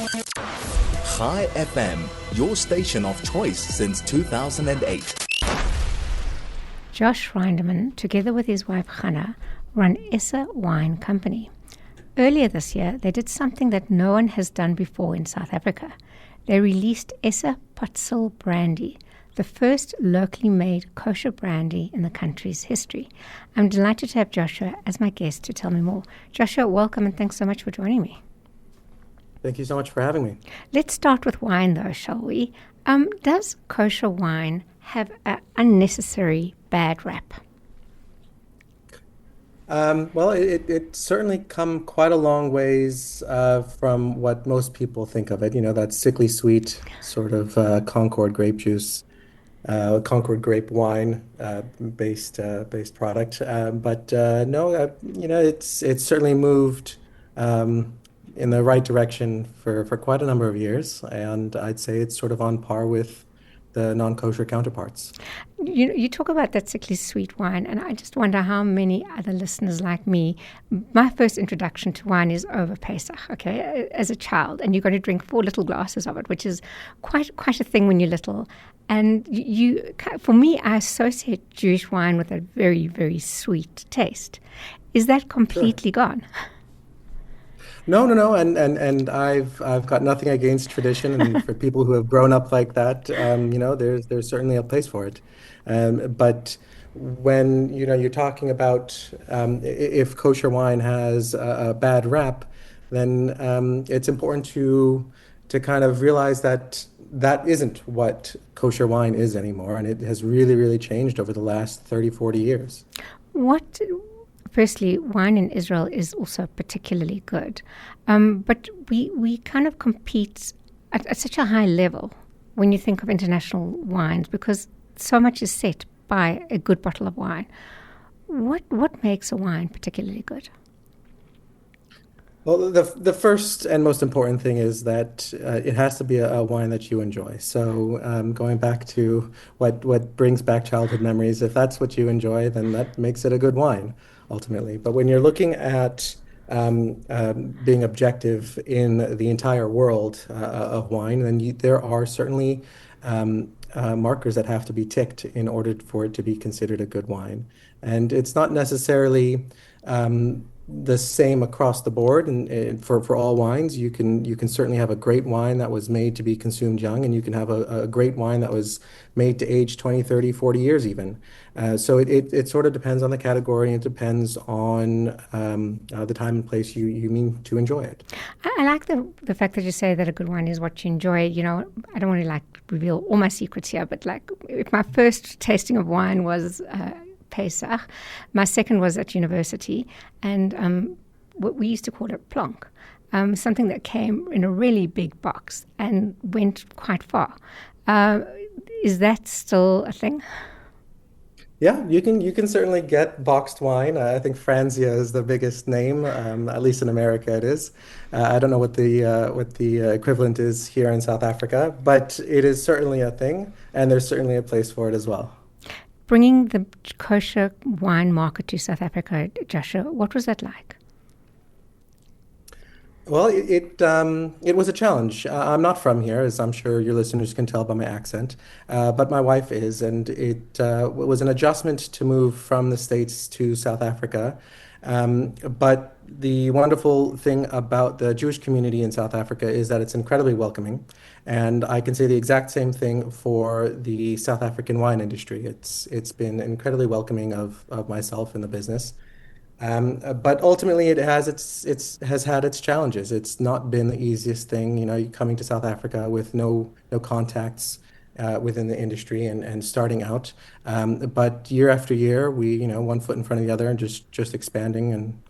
High FM, your station of choice since 2008. Josh Rynderman, together with his wife Hannah, run Essa Wine Company. Earlier this year, they did something that no one has done before in South Africa. They released Essa Potsil Brandy, the first locally made kosher brandy in the country's history. I'm delighted to have Joshua as my guest to tell me more. Joshua, welcome and thanks so much for joining me. Thank you so much for having me. Let's start with wine though, shall we? Does kosher wine have an unnecessary bad rap? Well, it certainly come quite a long ways from what most people think of it. You know, that sickly sweet sort of Concord grape juice, Concord grape wine based product. But no, it's certainly moved in the right direction for quite a number of years, and I'd say it's sort of on par with the non-kosher counterparts. You talk about that sickly sweet wine, and I just wonder how many other listeners like me, my first introduction to wine is over Pesach, okay, as a child, and you've got to drink 4 little glasses of it, which is quite a thing when you're little. And for me, I associate Jewish wine with a very, very sweet taste. Is that completely gone? No, and I've got nothing against tradition, and for people who have grown up like that, there's certainly a place for it. But when you're talking about if kosher wine has a bad rap, then it's important to kind of realize that that isn't what kosher wine is anymore, and it has really, really changed over the last 30, 40 years. Firstly, wine in Israel is also particularly good, but we kind of compete at such a high level when you think of international wines because so much is set by a good bottle of wine. What makes a wine particularly good? Well, the first and most important thing is that it has to be a wine that you enjoy. So going back to what brings back childhood memories, if that's what you enjoy, then that makes it a good wine, ultimately. But when you're looking at being objective in the entire world of wine, then there are certainly markers that have to be ticked in order for it to be considered a good wine. And it's not necessarily the same across the board, and for all wines, you can certainly have a great wine that was made to be consumed young, and you can have a great wine that was made to age 20, 30, 40 years even. So it sort of depends on the category, and it depends on the time and place you mean to enjoy it. I like the fact that you say that a good wine is what you enjoy. You know, I don't want to reveal all my secrets here, but if my first tasting of wine was Pesach. My second was at university, and what we used to call it plonk, something that came in a really big box and went quite far. Is that still a thing? Yeah, you can certainly get boxed wine. I think Franzia is the biggest name, at least in America it is. I don't know what the equivalent is here in South Africa, but it is certainly a thing, and there's certainly a place for it as well. Bringing the kosher wine market to South Africa, Joshua, what was that like? Well, it was a challenge. I'm not from here, as I'm sure your listeners can tell by my accent, but my wife is, and it was an adjustment to move from the States to South Africa. But the wonderful thing about the Jewish community in South Africa is that it's incredibly welcoming. And I can say the exact same thing for the South African wine industry. It's been incredibly welcoming of myself in the business. But ultimately, it has had its challenges. It's not been the easiest thing, coming to South Africa with no contacts within the industry and starting out. But year after year, we, one foot in front of the other and just expanding. And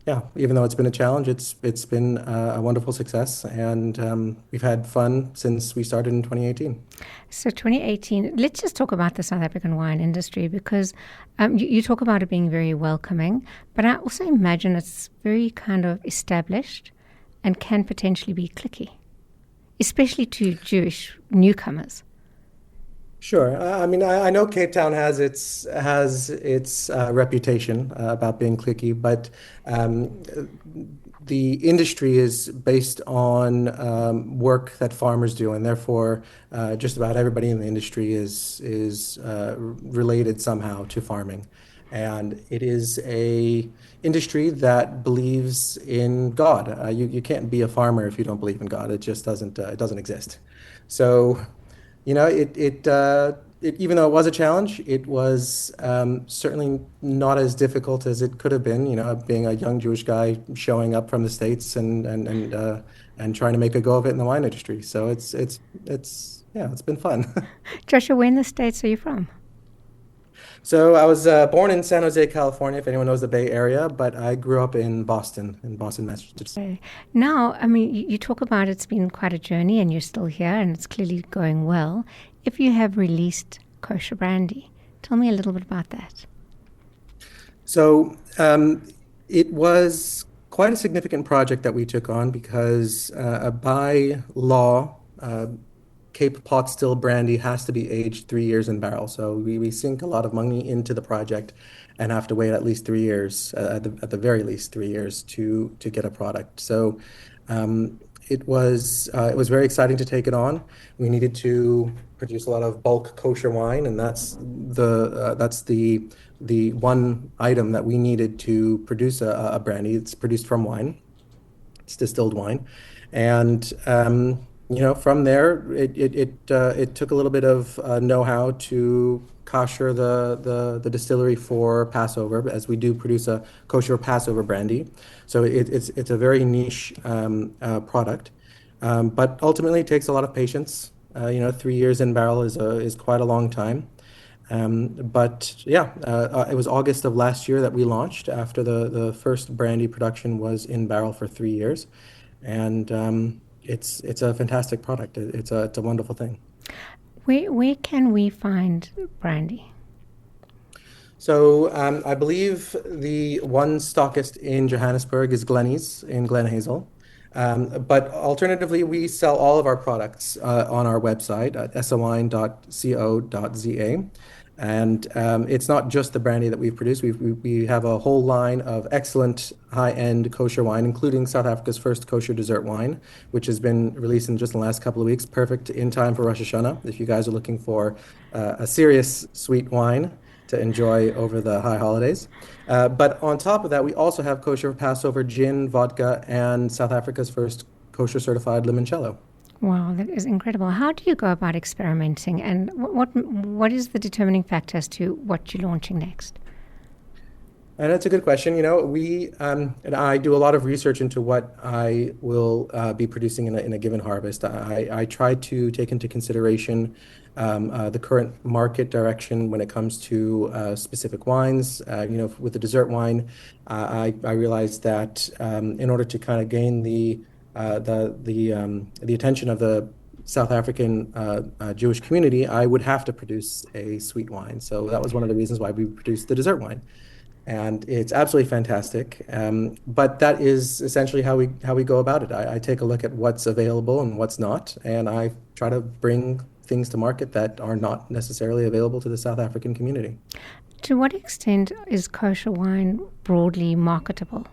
yeah, even though it's been a challenge, it's been a wonderful success, and we've had fun since we started in 2018. So 2018, let's just talk about the South African wine industry, because you talk about it being very welcoming, but I also imagine it's very kind of established and can potentially be cliquey, especially to Jewish newcomers. Sure. I mean, I know Cape Town has its reputation about being cliquey, but the industry is based on work that farmers do, and therefore just about everybody in the industry is related somehow to farming. And it is a industry that believes in God. You can't be a farmer if you don't believe in God. It just doesn't exist. So even though it was a challenge, it was certainly not as difficult as it could have been. Being a young Jewish guy showing up from the States and trying to make a go of it in the wine industry. So it's been fun. Joshua, where in the States are you from? So I was born in San Jose, California, if anyone knows the Bay Area, but I grew up in Boston, Massachusetts. Okay. Now, I mean, you talk about it's been quite a journey and you're still here and it's clearly going well. If you have released kosher brandy, tell me a little bit about that. So it was quite a significant project that we took on because by law, Cape Pot Still brandy has to be aged 3 years in barrel. So we sink a lot of money into the project and have to wait at least 3 years, at the very least 3 years to get a product. So it was very exciting to take it on. We needed to produce a lot of bulk kosher wine, and that's the one item that we needed to produce a brandy. It's produced from wine. It's distilled wine, and from there, it took a little bit of know-how to kosher the distillery for Passover, as we do produce a kosher Passover brandy. So it's a very niche product, but ultimately it takes a lot of patience. 3 years in barrel is quite a long time. It was August of last year that we launched after the first brandy production was in barrel for 3 years, and it's a fantastic product. It's a wonderful thing. Where can we find brandy? So I believe the one stockist in Johannesburg is Glennie's in Glen Hazel. But alternatively, we sell all of our products on our website at sawine.co.za. And it's not just the brandy that we've produced. We have a whole line of excellent high-end kosher wine, including South Africa's first kosher dessert wine, which has been released in just in the last couple of weeks. Perfect in time for Rosh Hashanah, if you guys are looking for a serious sweet wine to enjoy over the high holidays. But on top of that, we also have kosher Passover gin, vodka, and South Africa's first kosher certified limoncello. Wow, that is incredible. How do you go about experimenting, and what is the determining factor as to what you're launching next? And that's a good question. We and I do a lot of research into what I will be producing in a given harvest. I try to take into consideration the current market direction when it comes to specific wines. With the dessert wine, I realized that in order to kind of gain the attention of the South African Jewish community, I would have to produce a sweet wine. So that was one of the reasons why we produced the dessert wine, and it's absolutely fantastic. But that is essentially how we go about it. I take a look at what's available and what's not, and I try to bring things to market that are not necessarily available to the South African community. To what extent is kosher wine broadly marketable?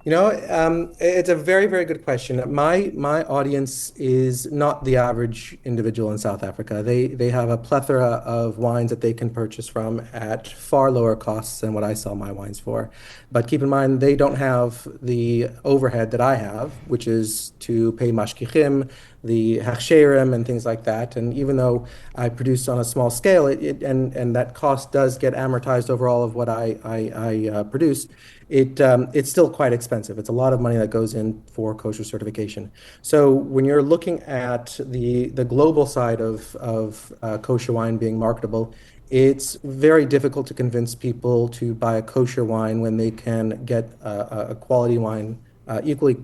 It's a very, very good question. My audience is not the average individual in South Africa. They have a plethora of wines that they can purchase from at far lower costs than what I sell my wines for. But keep in mind, they don't have the overhead that I have, which is to pay mashkichim, the hachsherim, and things like that. And even though I produce on a small scale, and that cost does get amortized over all of what I produce, it's still quite expensive. It's a lot of money that goes in for kosher certification. So when you're looking at the global side of kosher wine being marketable, it's very difficult to convince people to buy a kosher wine when they can get a quality wine, equally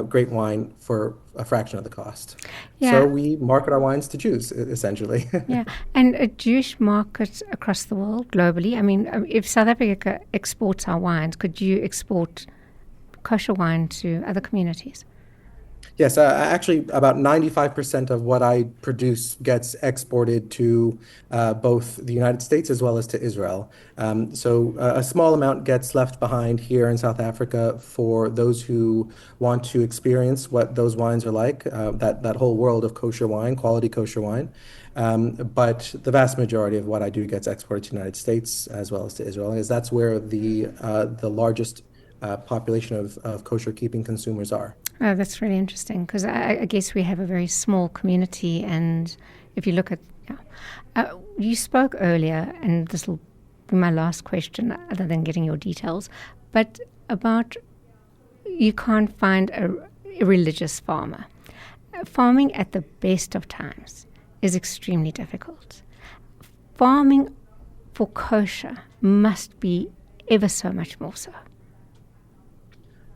great wine for a fraction of the cost. Yeah. So we market our wines to Jews, essentially. Yeah, and a Jewish market across the world, globally. I mean, if South Africa exports our wines, could you export kosher wine to other communities? Yes, actually, about 95% of what I produce gets exported to both the United States as well as to Israel. So a small amount gets left behind here in South Africa for those who want to experience what those wines are like, that whole world of kosher wine, quality kosher wine. But the vast majority of what I do gets exported to the United States as well as to Israel, because that's where the largest population of kosher keeping consumers are. Oh, that's really interesting because I guess we have a very small community. And if you look at, yeah. You spoke earlier, and this will be my last question other than getting your details, but about you can't find a religious farmer. Farming at the best of times is extremely difficult. Farming for kosher must be ever so much more so.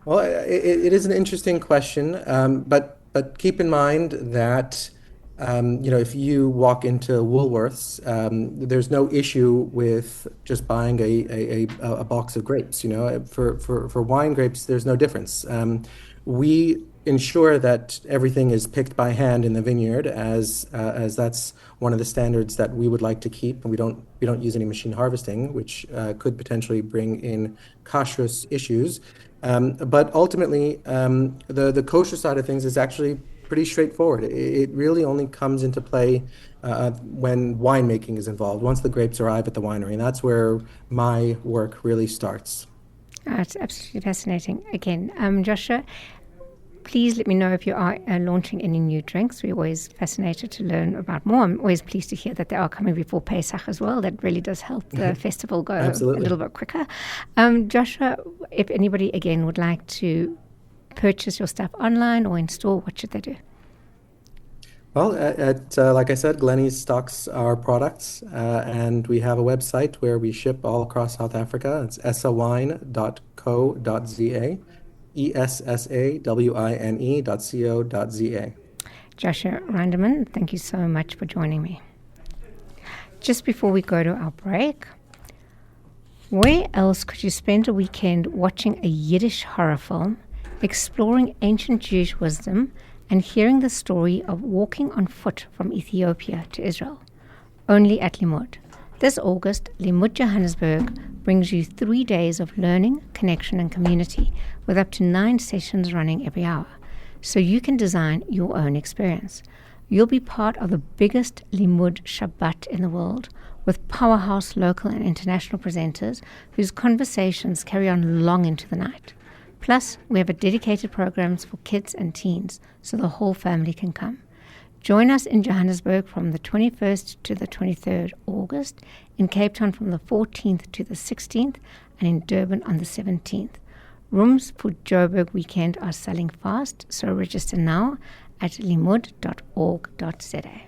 Well, it is an interesting question, but keep in mind that if you walk into Woolworths, there's no issue with just buying a box of grapes. For wine grapes, there's no difference. We ensure that everything is picked by hand in the vineyard, as that's one of the standards that we would like to keep. And we don't use any machine harvesting, which could potentially bring in kashrus issues. But ultimately, the kosher side of things is actually pretty straightforward. It really only comes into play when winemaking is involved, once the grapes arrive at the winery. And that's where my work really starts. It's absolutely fascinating. Again, Joshua, please let me know if you are launching any new drinks. We're always fascinated to learn about more. I'm always pleased to hear that they are coming before Pesach as well. That really does help the festival go Absolutely. A little bit quicker. Joshua, if anybody, again, would like to purchase your stuff online or in store, what should they do? Well, like I said, Glenny's stocks our products, and we have a website where we ship all across South Africa. It's essawine.co.za. ESSAWINE.co.za. Joshua Rynderman, thank you so much for joining me. Just before we go to our break, where else could you spend a weekend watching a Yiddish horror film, exploring ancient Jewish wisdom, and hearing the story of walking on foot from Ethiopia to Israel? Only at Limud. This August, Limud Johannesburg brings you 3 days of learning, connection, and community with up to 9 sessions running every hour, so you can design your own experience. You'll be part of the biggest Limud Shabbat in the world, with powerhouse local and international presenters whose conversations carry on long into the night. Plus, we have dedicated programs for kids and teens, so the whole family can come. Join us in Johannesburg from the 21st to the 23rd August, in Cape Town from the 14th to the 16th, and in Durban on the 17th. Rooms for Joburg weekend are selling fast, so register now at limud.org.za.